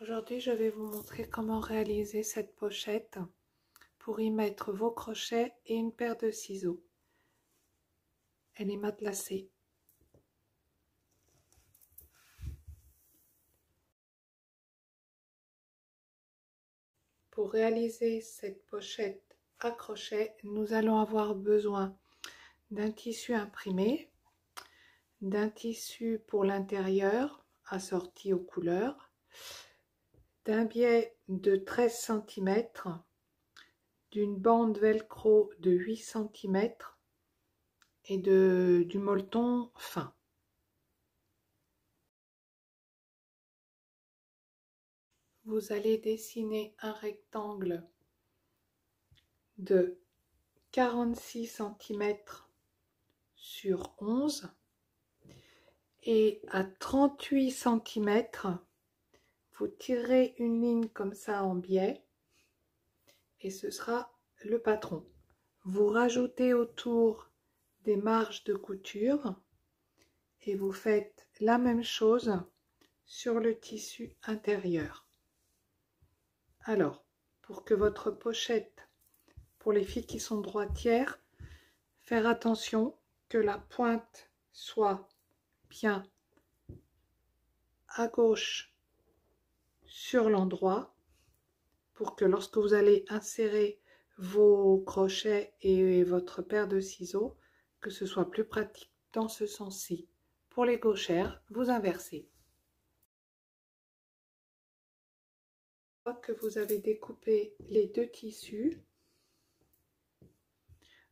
Aujourd'hui, je vais vous montrer comment réaliser cette pochette pour y mettre vos crochets et une paire de ciseaux. Elle est matelassée. Pour réaliser cette pochette à crochet, nous allons avoir besoin d'un tissu imprimé, d'un tissu pour l'intérieur assorti aux couleurs, d'un biais de 13 cm, d'une bande velcro de 8 cm et du molleton fin. Vous allez dessiner un rectangle de 46 cm sur 11 et à 38 cm, vous tirez une ligne comme ça en biais et ce sera le patron. Vous rajoutez autour des marges de couture et vous faites la même chose sur le tissu intérieur. Alors, pour que votre pochette, pour les filles qui sont droitières, faire attention que la pointe soit bien à gauche sur l'endroit pour que lorsque vous allez insérer vos crochets et votre paire de ciseaux, que ce soit plus pratique dans ce sens-ci. Pour les gauchères, vous inversez. Une fois que vous avez découpé les deux tissus,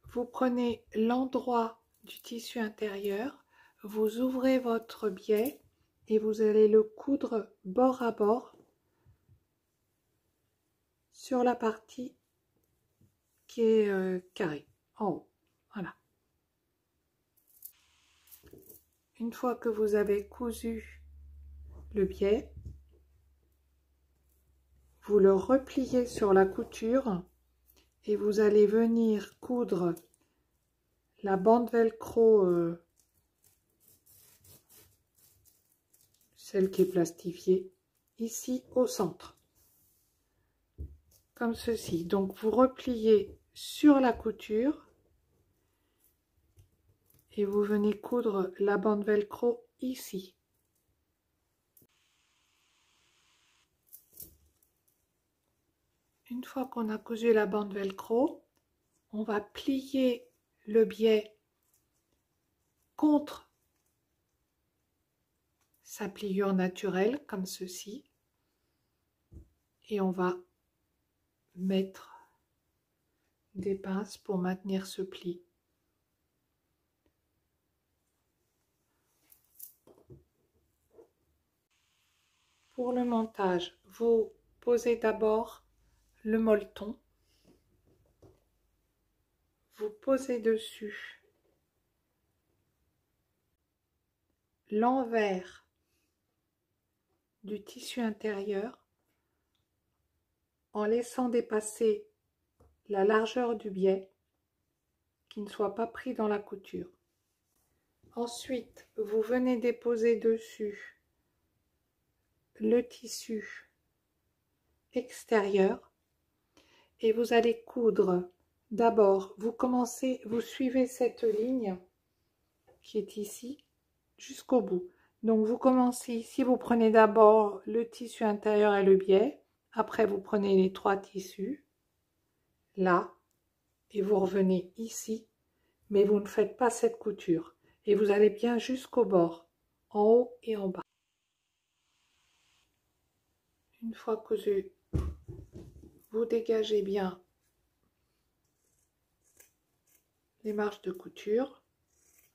vous prenez l'endroit du tissu intérieur, vous ouvrez votre biais et vous allez le coudre bord à bord sur la partie qui est carrée, en haut. Voilà. Une fois que vous avez cousu le biais, vous le repliez sur la couture et vous allez venir coudre la bande velcro, celle qui est plastifiée, ici au centre, comme ceci. Donc vous repliez sur la couture et vous venez coudre la bande velcro ici. Une fois qu'on a cousu la bande velcro, on va plier le biais contre sa pliure naturelle, comme ceci, et on va mettre des pinces pour maintenir ce pli. Pour le montage, vous posez d'abord le molleton, vous posez dessus l'envers du tissu intérieur en laissant dépasser la largeur du biais qui ne soit pas pris dans la couture. Ensuite, vous venez déposer dessus le tissu extérieur et vous allez coudre. D'abord, vous suivez cette ligne qui est ici jusqu'au bout. Donc vous commencez ici, vous prenez d'abord le tissu intérieur et le biais, après vous prenez les trois tissus, là, et vous revenez ici, mais vous ne faites pas cette couture. Et vous allez bien jusqu'au bord, en haut et en bas. Une fois cousu, vous dégagez bien les marges de couture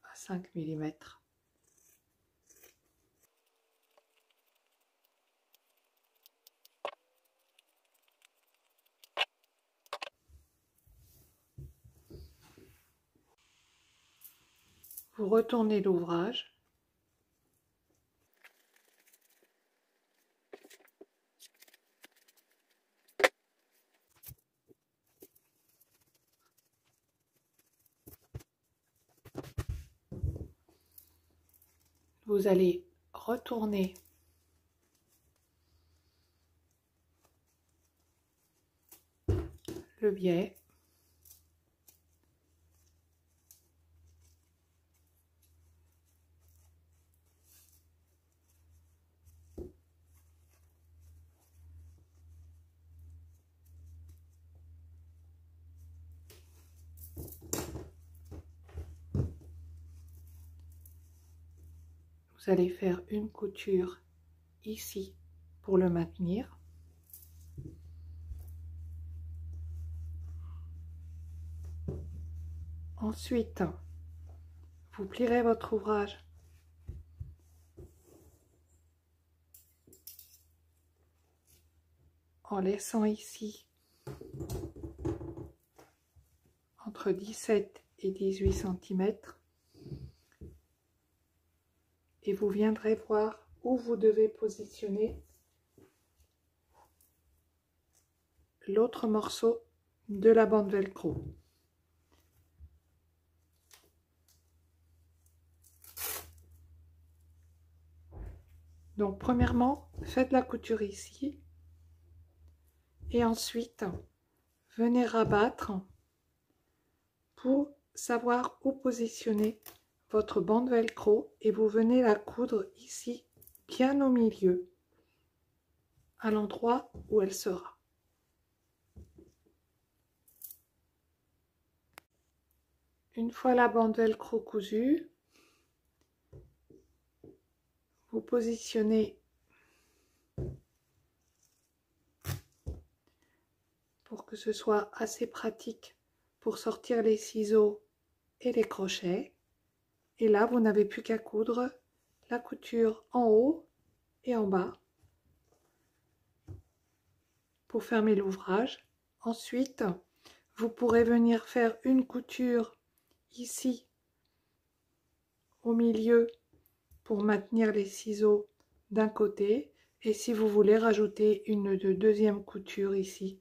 à 5 mm. Vous retournez l'ouvrage. Vous allez retourner le biais. Vous allez faire une couture ici pour le maintenir. Ensuite, vous plierez votre ouvrage en laissant ici entre 17 et 18 cm. Et vous viendrez voir où vous devez positionner l'autre morceau de la bande velcro. Donc premièrement, faites la couture ici et ensuite venez rabattre pour savoir où positionner votre bande velcro et vous venez la coudre ici bien au milieu à l'endroit où elle sera. Une fois la bande velcro cousue, vous positionnez pour que ce soit assez pratique pour sortir les ciseaux et les crochets. Et là, vous n'avez plus qu'à coudre la couture en haut et en bas pour fermer l'ouvrage. Ensuite, vous pourrez venir faire une couture ici au milieu pour maintenir les ciseaux d'un côté et si vous voulez rajouter une deuxième couture ici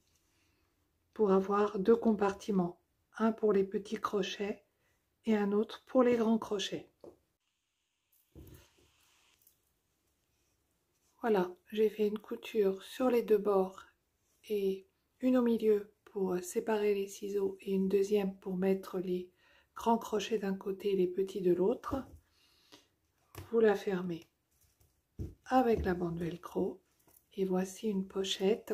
pour avoir deux compartiments, un pour les petits crochets et un autre pour les grands crochets. Voilà, j'ai fait une couture sur les deux bords et une au milieu pour séparer les ciseaux et une deuxième pour mettre les grands crochets d'un côté et les petits de l'autre. Vous la fermez avec la bande velcro et voici une pochette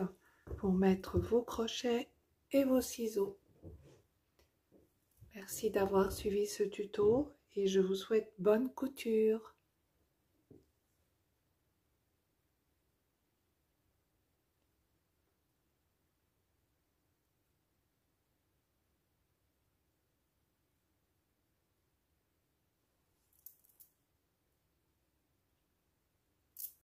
pour mettre vos crochets et vos ciseaux. Merci d'avoir suivi ce tuto et je vous souhaite bonne couture.